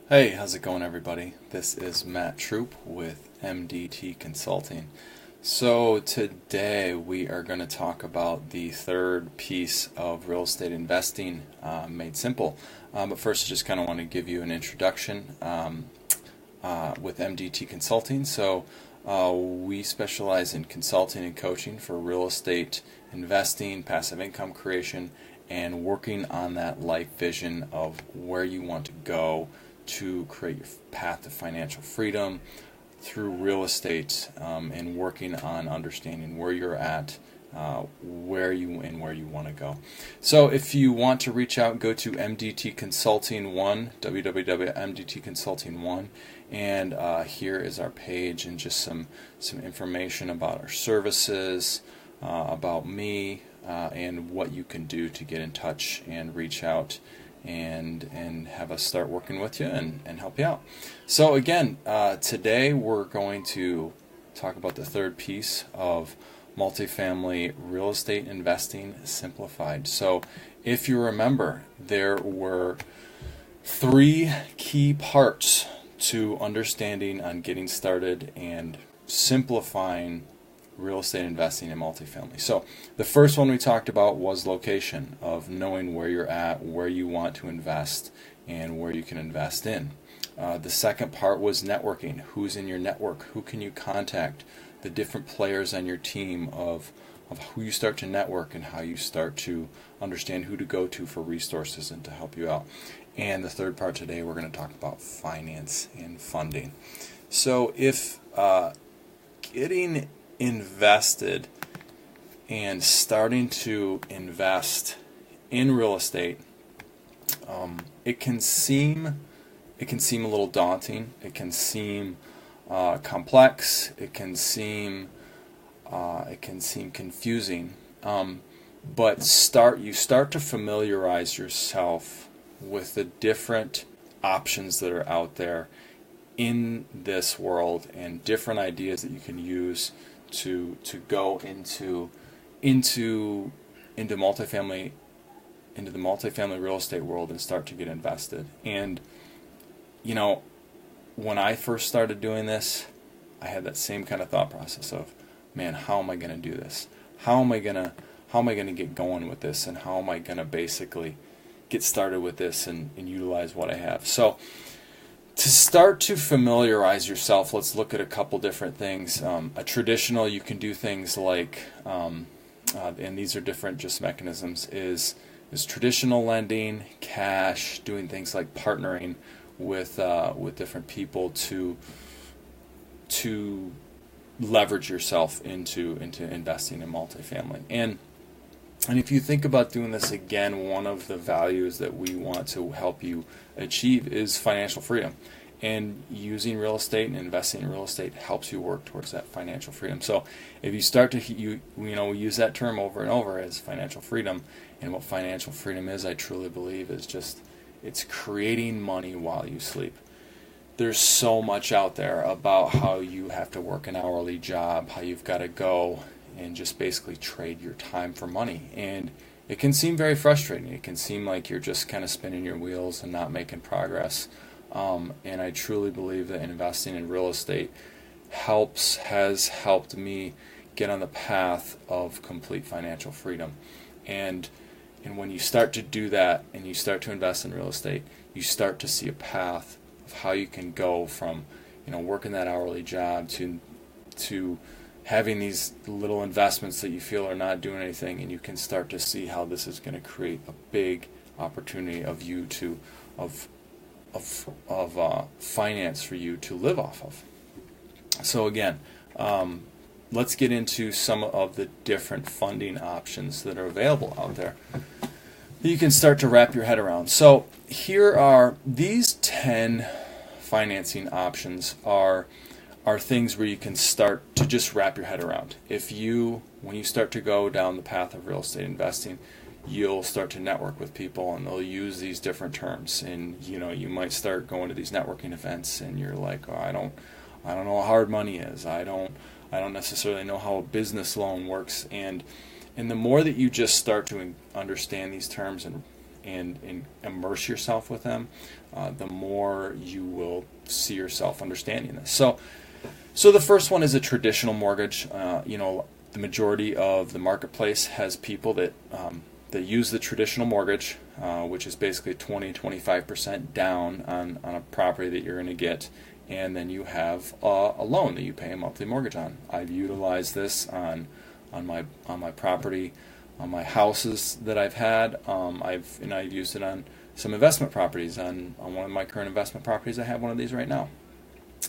Hey, how's it going, everybody? This is Matt Troop with MDT Consulting. So, today we are going to talk about the third piece of real estate investing made simple. But first, I just kind of want to give you an introduction with MDT Consulting. We specialize in consulting and coaching for real estate investing, passive income creation, and working on that life vision of where you want to go to create your path to financial freedom through real estate, and working on understanding where you're at, where you want to go. So if you want to reach out, go to MDT Consulting 1, www.mdt Consulting 1, and here is our page and just some information about our services, about me, and what you can do to get in touch and reach out and have us start working with you and help you out. So again, today we're going to talk about the third piece of multifamily real estate investing simplified. So if you remember, there were three key parts to understanding on getting started and simplifying real estate investing in multifamily. So the first one we talked about was location, of knowing where you're at, where you want to invest, and where you can invest in. The second part was networking. Who's in your network? Who can you contact? The different players on your team, of who you start to network and how you start to understand who to go to for resources and to help you out. And the third part today, we're going to talk about finance and funding. So if getting invested and starting to invest in real estate, it can seem a little daunting. It can seem complex. It can seem confusing. But you start to familiarize yourself with the different options that are out there in this world and different ideas that you can use to go into multifamily into the multifamily real estate world and start to get invested. And when I first started doing this, I had that same kind of thought process of, man, how am I going to do this? How am I going to get going with this, and how am I going to basically get started with this and utilize what I have? So to start to familiarize yourself, let's look at a couple different things. A traditional, you can do things like, and these are different just mechanisms, is traditional lending, cash, doing things like partnering with different people to leverage yourself into investing in multifamily. And if you think about doing this, again, one of the values that we want to help you achieve is financial freedom. And using real estate and investing in real estate helps you work towards that financial freedom. So if you start to we use that term over and over as financial freedom, and what financial freedom is, I truly believe, is just, it's creating money while you sleep. There's so much out there about how you have to work an hourly job, how you've got to go and just basically trade your time for money. And it can seem very frustrating. It can seem like you're just kind of spinning your wheels and not making progress. And I truly believe that investing in real estate has helped me get on the path of complete financial freedom. And when you start to do that and you start to invest in real estate, you start to see a path of how you can go from working that hourly job to having these little investments that you feel are not doing anything, and you can start to see how this is going to create a big opportunity of finance for you to live off of. So again, let's get into some of the different funding options that are available out there that you can start to wrap your head around. So here are these 10 financing options are things where you can start to just wrap your head around. When you start to go down the path of real estate investing, you'll start to network with people, and they'll use these different terms. And you might start going to these networking events, and you're like, oh, I don't know what hard money is. I don't necessarily know how a business loan works. And the more that you just start to understand these terms and immerse yourself with them, the more you will see yourself understanding this. So the first one is a traditional mortgage. The majority of the marketplace has people that use the traditional mortgage, which is basically 20-25% down on a property that you're going to get, and then you have a loan that you pay a monthly mortgage on. I've utilized this on my property, on my houses that I've had. I've used it on some investment properties. On one of my current investment properties, I have one of these right now.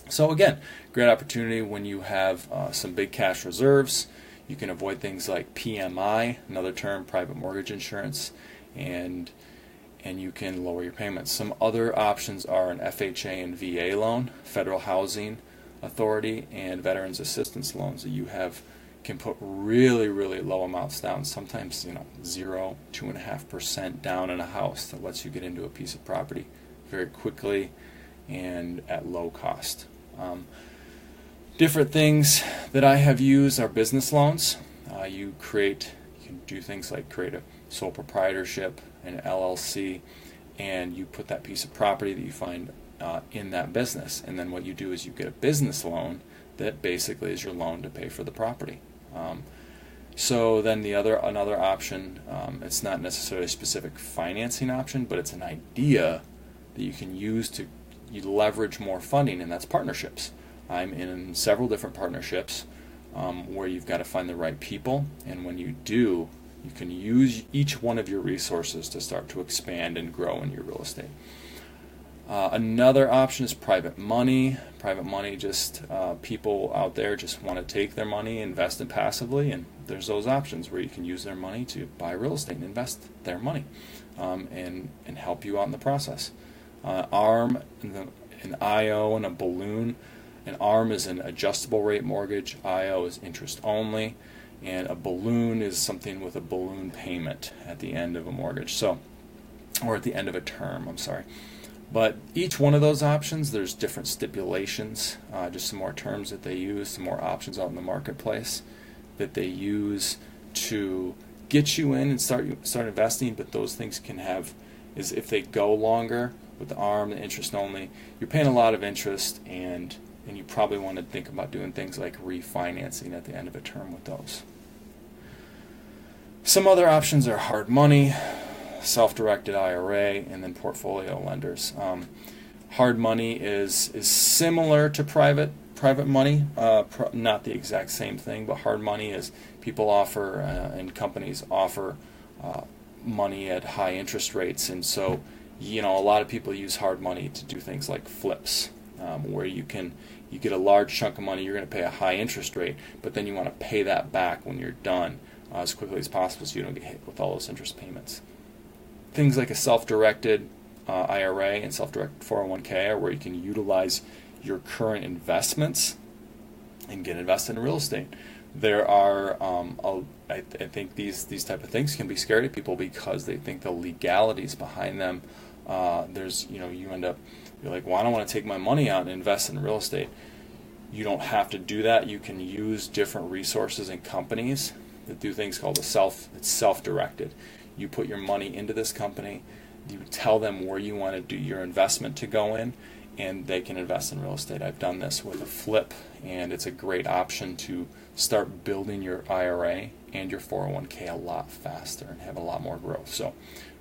So again, great opportunity when you have some big cash reserves. You can avoid things like PMI, another term, private mortgage insurance, and you can lower your payments. Some other options are an FHA and VA loan, Federal Housing Authority, and Veterans Assistance loans that you can put really, really low amounts down. Sometimes 0, 2.5% down in a house that lets you get into a piece of property very quickly and at low cost. Different things that I have used are business loans. You can do things like create a sole proprietorship, an LLC, and you put that piece of property that you find in that business. And then what you do is you get a business loan that basically is your loan to pay for the property. So then another option, it's not necessarily a specific financing option, but it's an idea that you can use to leverage more funding, and that's partnerships. I'm in several different partnerships where you've got to find the right people, and when you do, you can use each one of your resources to start to expand and grow in your real estate. Another option is private money. Private money, just people out there just want to take their money, invest it passively, and there's those options where you can use their money to buy real estate and invest their money and help you out in the process. ARM, an IO, and a balloon. An ARM is an adjustable rate mortgage. IO is interest only, and a balloon is something with a balloon payment at the end of a mortgage. Or at the end of a term. I'm sorry. But each one of those options, there's different stipulations, just some more terms that they use, some more options out in the marketplace that they use to get you in and start investing. But those things can have, is if they go longer with the ARM, the interest only, you're paying a lot of interest, and you probably want to think about doing things like refinancing at the end of a term with those. Some other options are hard money, self-directed IRA, and then portfolio lenders. Hard money is similar to private money, not the exact same thing, but hard money is people offer and companies offer money at high interest rates, and so a lot of people use hard money to do things like flips, where you get a large chunk of money, you're going to pay a high interest rate, but then you want to pay that back when you're done as quickly as possible so you don't get hit with all those interest payments. Things like a self-directed IRA and self-directed 401k are where you can utilize your current investments and get invested in real estate. There are, I think these type of things can be scary to people because they think the legalities behind them. You end up, you're like, well, I don't want to take my money out and invest in real estate. You don't have to do that. You can use different resources and companies that do things called it's self-directed. You put your money into this company, you tell them where you want to do your investment to go in, and they can invest in real estate. I've done this with a flip, and it's a great option to start building your IRA and your 401k a lot faster and have a lot more growth. So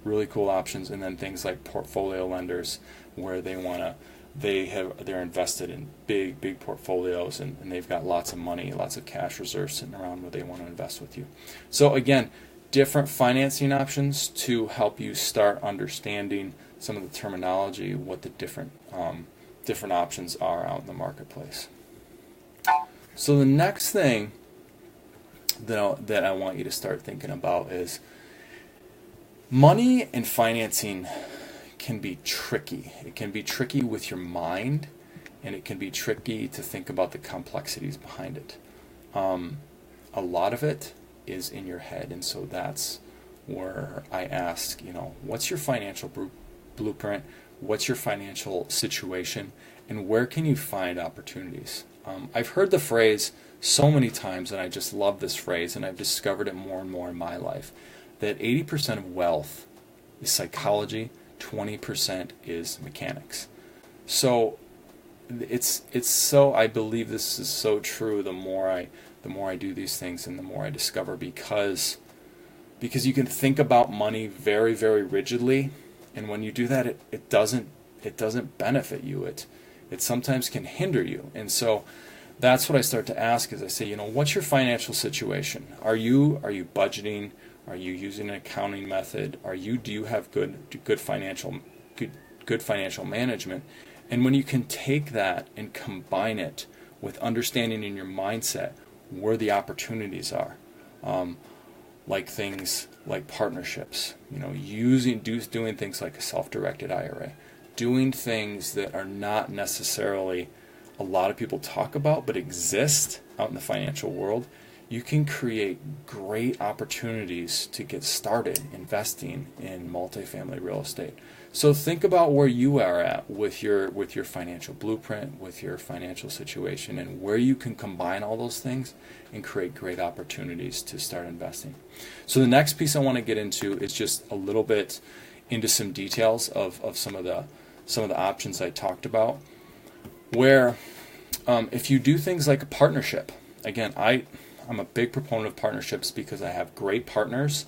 really cool options. And then things like portfolio lenders, where they're invested in big portfolios, and they've got lots of money, lots of cash reserves sitting around where they want to invest with you. So again, different financing options to help you start understanding some of the terminology, what the different options are out in the marketplace. So the next thing that I want you to start thinking about is money and financing can be tricky. It can be tricky with your mind, and it can be tricky to think about the complexities behind it. A lot of it is in your head, and so that's where I ask, what's your financial blueprint? What's your financial situation? And where can you find opportunities? I've heard the phrase so many times, and I just love this phrase, and I've discovered it more and more in my life, that 80% of wealth is psychology, 20% is mechanics. So it's so, I believe this is so true the more I do these things and the more I discover, because you can think about money very, very rigidly, and when you do that, it doesn't benefit you. It sometimes can hinder you. And so that's what I start to ask, is I say, what's your financial situation? Are you budgeting? Are you using an accounting method? Do you have good financial management? And when you can take that and combine it with understanding in your mindset where the opportunities are, like things like partnerships, doing things like a self-directed IRA, doing things that are not necessarily a lot of people talk about but exist out in the financial world, you can create great opportunities to get started investing in multifamily real estate. So think about where you are at with your financial blueprint, with your financial situation, and where you can combine all those things and create great opportunities to start investing. So the next piece I want to get into is just a little bit into some details of some of the options I talked about, where if you do things like a partnership, again, I'm a big proponent of partnerships because I have great partners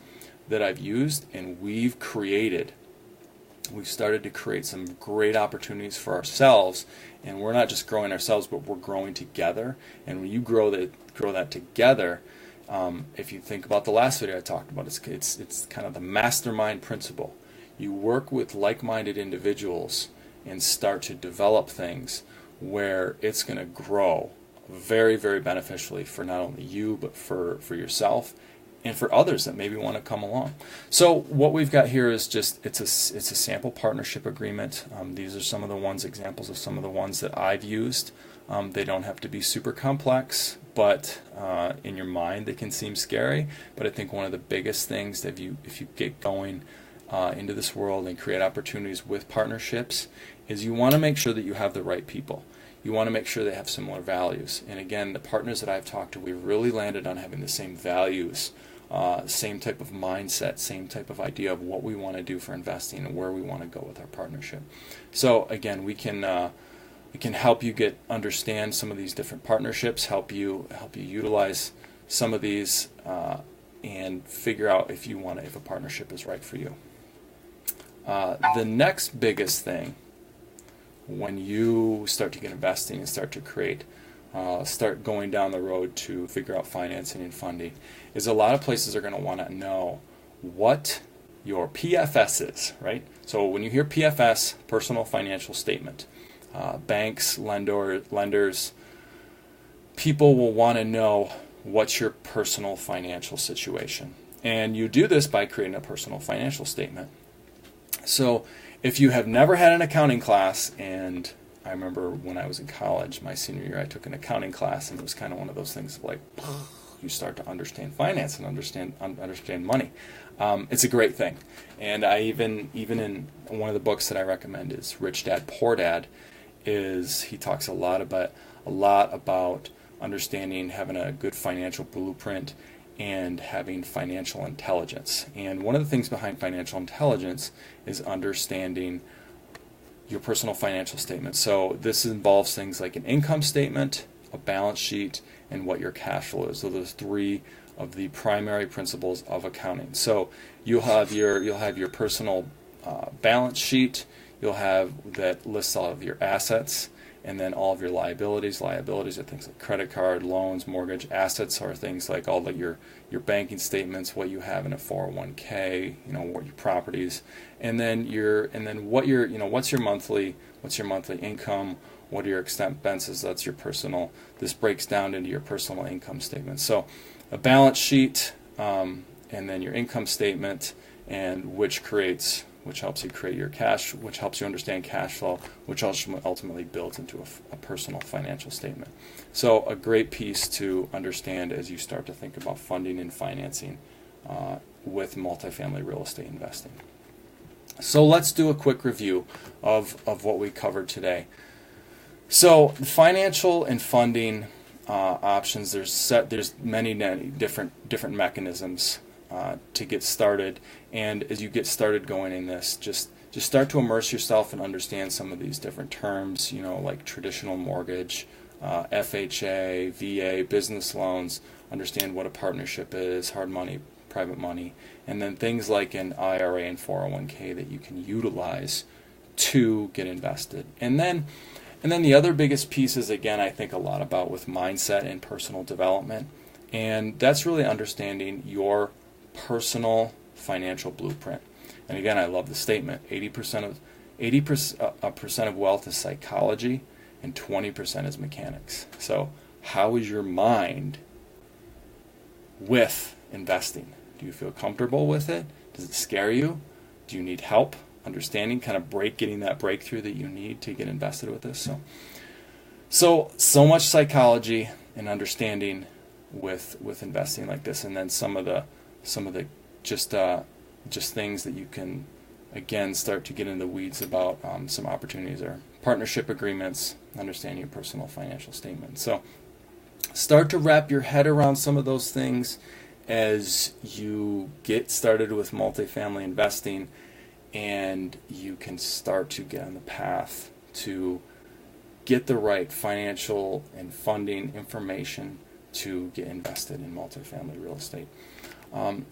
that I've used, and we've started to create some great opportunities for ourselves, and we're not just growing ourselves, but we're growing together. And when you grow that together, if you think about the last video I talked about, it's kind of the mastermind principle. You work with like-minded individuals and start to develop things where it's going to grow very, very beneficially for not only you, but for yourself and for others that maybe want to come along. So what we've got here is it's a sample partnership agreement. These are some of the examples of some of the ones that I've used. They don't have to be super complex, but in your mind they can seem scary. But I think one of the biggest things that if you get going into this world and create opportunities with partnerships is you want to make sure that you have the right people. You want to make sure they have similar values. And again, the partners that I've talked to, we've really landed on having the same values, same type of mindset, same type of idea of what we want to do for investing and where we want to go with our partnership. So again, we can help you understand some of these different partnerships, help you utilize some of these, and figure out if a partnership is right for you. The next biggest thing when you start to get investing and start going down the road to figure out financing and funding is a lot of places are going to want to know what your PFS is, right? So when you hear PFS, personal financial statement, banks, lenders, people will want to know what's your personal financial situation. And you do this by creating a personal financial statement. So if you have never had an accounting class, and I remember when I was in college, my senior year, I took an accounting class, and it was kind of one of those things of like, you start to understand finance and understand money. It's a great thing. And I even in one of the books that I recommend is Rich Dad Poor Dad, he talks a lot about understanding, having a good financial blueprint, and having financial intelligence. And one of the things behind financial intelligence is understanding your personal financial statement. So this involves things like an income statement, a balance sheet, and what your cash flow is. So those three of the primary principles of accounting. So you'll have your personal balance sheet. You'll have that lists all of your assets, and then all of your liabilities. Liabilities are things like credit card, loans, mortgage. Assets are things like all of your banking statements, what you have in a 401k, what your properties, and then what's your monthly income, what are your expenses. That's your personal. This breaks down into your personal income statement. So a balance sheet, and then your income statement, and which helps you create your cash, which helps you understand cash flow, which ultimately builds into a personal financial statement. So a great piece to understand as you start to think about funding and financing with multifamily real estate investing. So let's do a quick review of what we covered today. So the financial and funding options, there's many different mechanisms to get started. And as you get started going in this, just start to immerse yourself and understand some of these different terms, like traditional mortgage, FHA, VA, business loans, understand what a partnership is, hard money, private money, and then things like an IRA and 401k that you can utilize to get invested. And then the other biggest piece is, again, I think a lot about with mindset and personal development, and that's really understanding your personal financial blueprint. And again, I love the statement: 80% of wealth is psychology, and 20% is mechanics. So, how is your mind with investing? Do you feel comfortable with it? Does it scare you? Do you need help understanding, kind of getting that breakthrough that you need to get invested with this? So much psychology and understanding with investing like this, and then some of the just things that you can, again, start to get in the weeds about. Some opportunities are partnership agreements, understanding your personal financial statement. So start to wrap your head around some of those things as you get started with multifamily investing, and you can start to get on the path to get the right financial and funding information to get invested in multifamily real estate.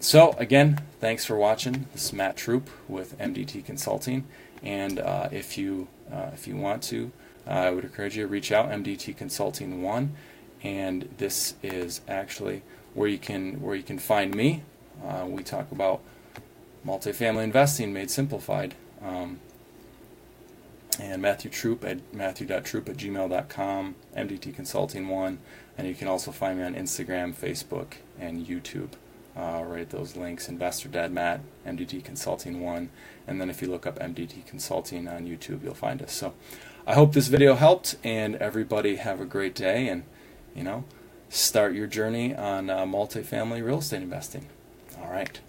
So again, thanks for watching. This is Matt Troop with MDT Consulting, and if you want to, I would encourage you to reach out, MDT Consulting 1, and this is actually where you can find me. We talk about multifamily investing made simplified. And Matthew Troop at matthew.troop@gmail.com, MDT Consulting 1, and you can also find me on Instagram, Facebook, and YouTube. Right, those links: Investor Dad Matt, MDT Consulting 1, and then if you look up MDT Consulting on YouTube, you'll find us. So I hope this video helped, and everybody have a great day, and start your journey on multifamily real estate investing. All right.